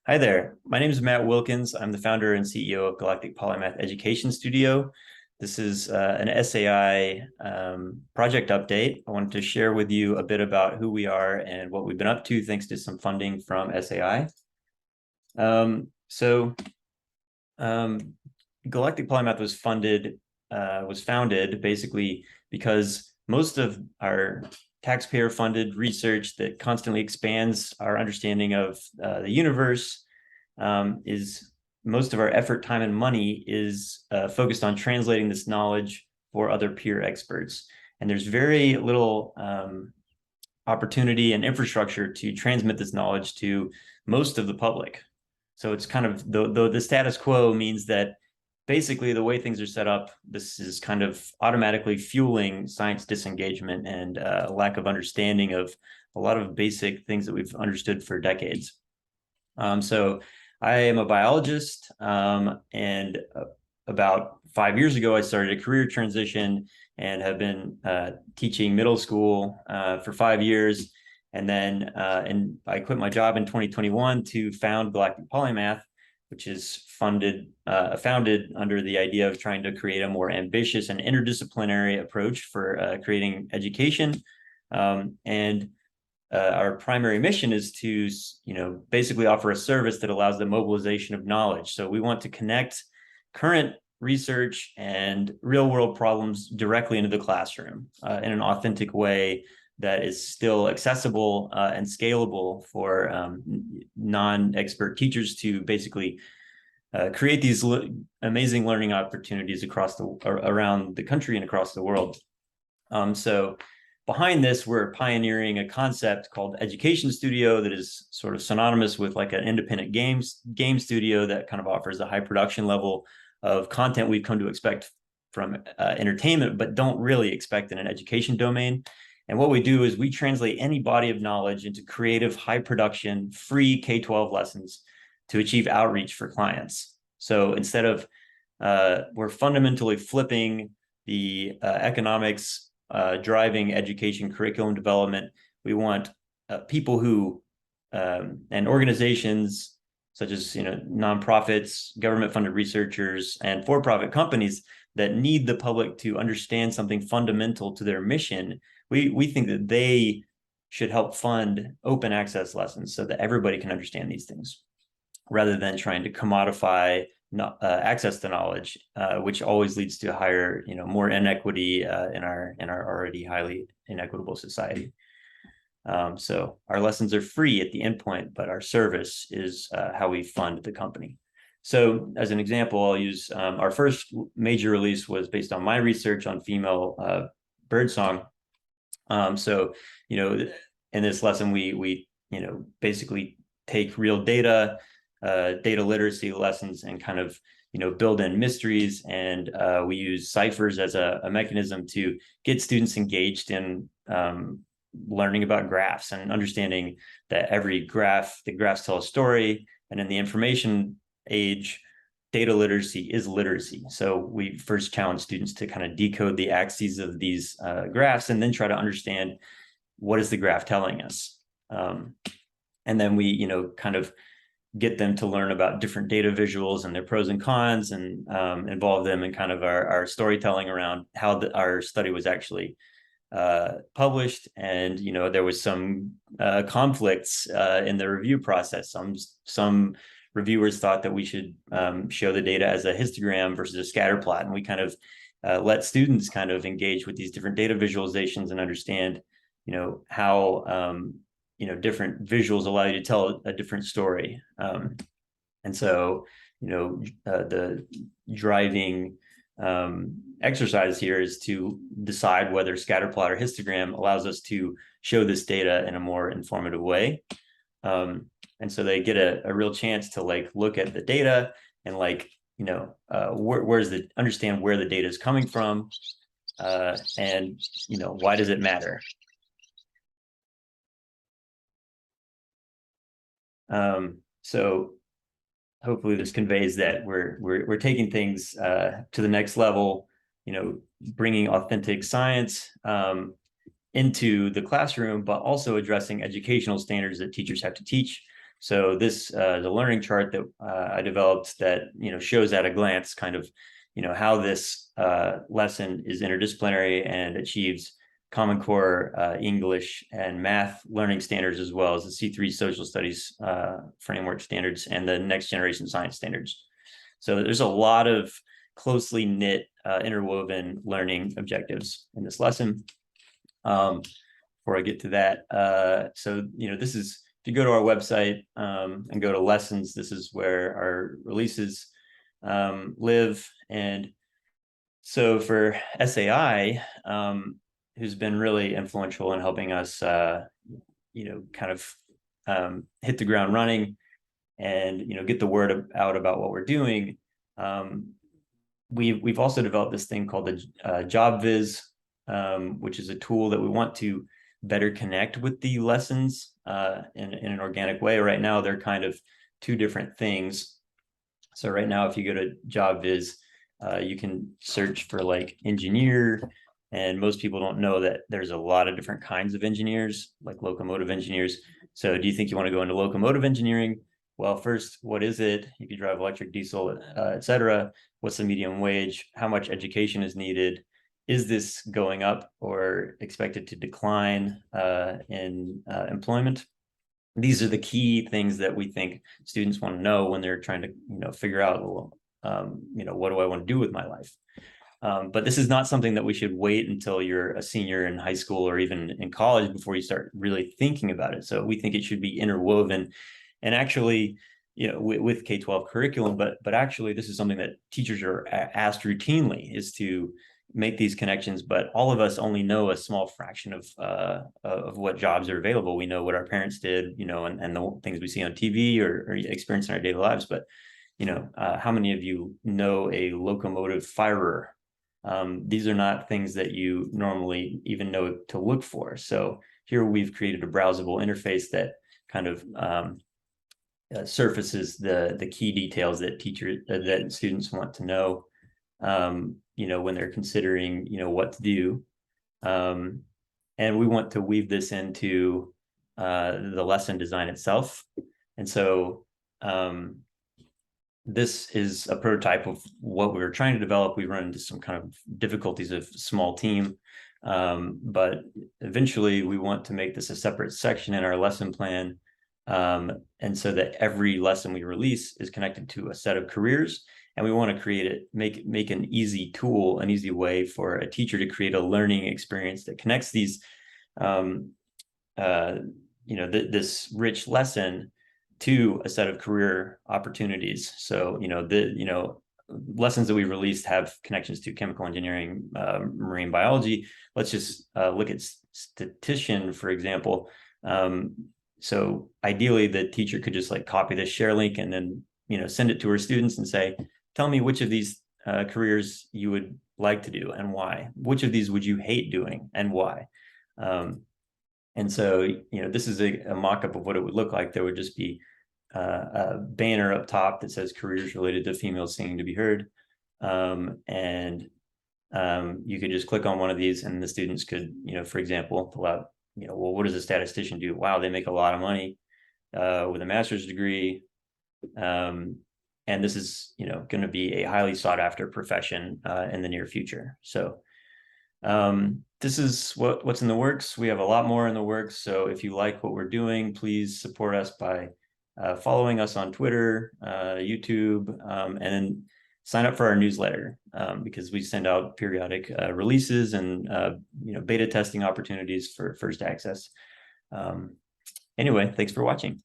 Hi there. My name is Matt Wilkins. I'm the founder and CEO of Galactic Polymath Education Studio. This is an SAI project update. I wanted to share with you a bit about who we are and what we've been up to thanks to some funding from SAI. Um, so um, Galactic Polymath was founded basically because most of our taxpayer-funded research that constantly expands our understanding of the universe is most of our effort, time, and money is focused on translating this knowledge for other peer experts. And there's very little opportunity and infrastructure to transmit this knowledge to most of the public. So it's kind of the status quo means that basically the way things are set up, this is kind of automatically fueling science disengagement and a lack of understanding of a lot of basic things that we've understood for decades. So I am a biologist, and about 5 years ago, I started a career transition and have been teaching middle school for 5 years. And then and I quit my job in 2021 to found Galactic Polymath, which is founded under the idea of trying to create a more ambitious and interdisciplinary approach for creating education. And our primary mission is to, basically offer a service that allows the mobilization of knowledge. So we want to connect current research and real world problems directly into the classroom in an authentic way that is still accessible and scalable for non-expert teachers to basically create these amazing learning opportunities around the country and across the world. So behind this, we're pioneering a concept called Education Studio that is sort of synonymous with like an independent game studio that kind of offers a high production level of content we've come to expect from entertainment, but don't really expect in an education domain. And what we do is we translate any body of knowledge into creative, high production, free K-12 lessons to achieve outreach for clients. So instead of, we're fundamentally flipping the economics driving education curriculum development. We want people who and organizations such as nonprofits, government-funded researchers, and for-profit companies that need the public to understand something fundamental to their mission. We think that they should help fund open access lessons so that everybody can understand these things, rather than trying to commodify access to knowledge, which always leads to higher, more inequity in our already highly inequitable society. So our lessons are free at the endpoint, but our service is how we fund the company. So as an example, I'll use our first major release was based on my research on female birdsong. So, in this lesson, we basically take real data, data literacy lessons and kind of, build in mysteries. And we use ciphers as a mechanism to get students engaged in learning about graphs and understanding that the graphs tell a story. And in the information age, data literacy is literacy. So we first challenge students to kind of decode the axes of these graphs and then try to understand what is the graph telling us. And then we, kind of get them to learn about different data visuals and their pros and cons, and involve them in kind of our storytelling around how our study was actually published. And there was some conflicts in the review process. Some reviewers thought that we should show the data as a histogram versus a scatter plot, and we kind of let students kind of engage with these different data visualizations and understand how different visuals allow you to tell a different story. And so, the driving exercise here is to decide whether scatterplot or histogram allows us to show this data in a more informative way. And so they get a real chance to look at the data and understand where the data is coming from, and why does it matter. So hopefully this conveys that we're taking things to the next level, bringing authentic science into the classroom, but also addressing educational standards that teachers have to teach. So this the learning chart that I developed that shows at a glance kind of how this lesson is interdisciplinary and achieves Common Core English and math learning standards, as well as the C3 social studies framework standards and the next generation science standards. So there's a lot of closely knit interwoven learning objectives in this lesson. Before I get to that, so this is, if you go to our website and go to lessons, this is where our releases live. And so for SAI, who's been really influential in helping us, kind of hit the ground running and get the word out about what we're doing. We've also developed this thing called the JobViz, which is a tool that we want to better connect with the lessons in an organic way. Right now, they're kind of two different things. So right now, if you go to JobViz, you can search for like engineer, and most people don't know that there's a lot of different kinds of engineers, like locomotive engineers. So do you think you want to go into locomotive engineering? Well, first, what is it? If you drive electric, diesel, et cetera, what's the medium wage? How much education is needed? Is this going up or expected to decline in employment? These are the key things that we think students want to know when they're trying to, figure out, well, what do I want to do with my life? But this is not something that we should wait until you're a senior in high school or even in college before you start really thinking about it. So we think it should be interwoven, and actually, with K-12 curriculum, but actually this is something that teachers are asked routinely, is to make these connections. But all of us only know a small fraction of what jobs are available. We know what our parents did, and the things we see on TV or experience in our daily lives. But how many of you know a locomotive firer? These are not things that you normally even know to look for. So here we've created a browsable interface that kind of surfaces the key details that that students want to know, when they're considering, what to do. And we want to weave this into the lesson design itself. And so this is a prototype of what we were trying to develop. We run into some kind of difficulties of small team, but eventually we want to make this a separate section in our lesson plan. And so that every lesson we release is connected to a set of careers. And we want to create it, make an easy tool, an easy way for a teacher to create a learning experience that connects these, this rich lesson to a set of career opportunities. So, lessons that we released have connections to chemical engineering, marine biology. Let's just look at statistician, for example. So ideally, the teacher could just like copy this share link and then, send it to her students and say, tell me which of these careers you would like to do and why. Which of these would you hate doing and why? And so, this is a mock-up of what it would look like. There would just be a banner up top that says careers related to females singing to be heard. And you could just click on one of these and the students could, for example, pull out, well, what does a statistician do? Wow, they make a lot of money with a master's degree. And this is, going to be a highly sought after profession in the near future. So this is what's in the works. We have a lot more in the works. So if you like what we're doing, please support us by following us on Twitter, YouTube, and then sign up for our newsletter because we send out periodic releases and beta testing opportunities for first access. Anyway, thanks for watching.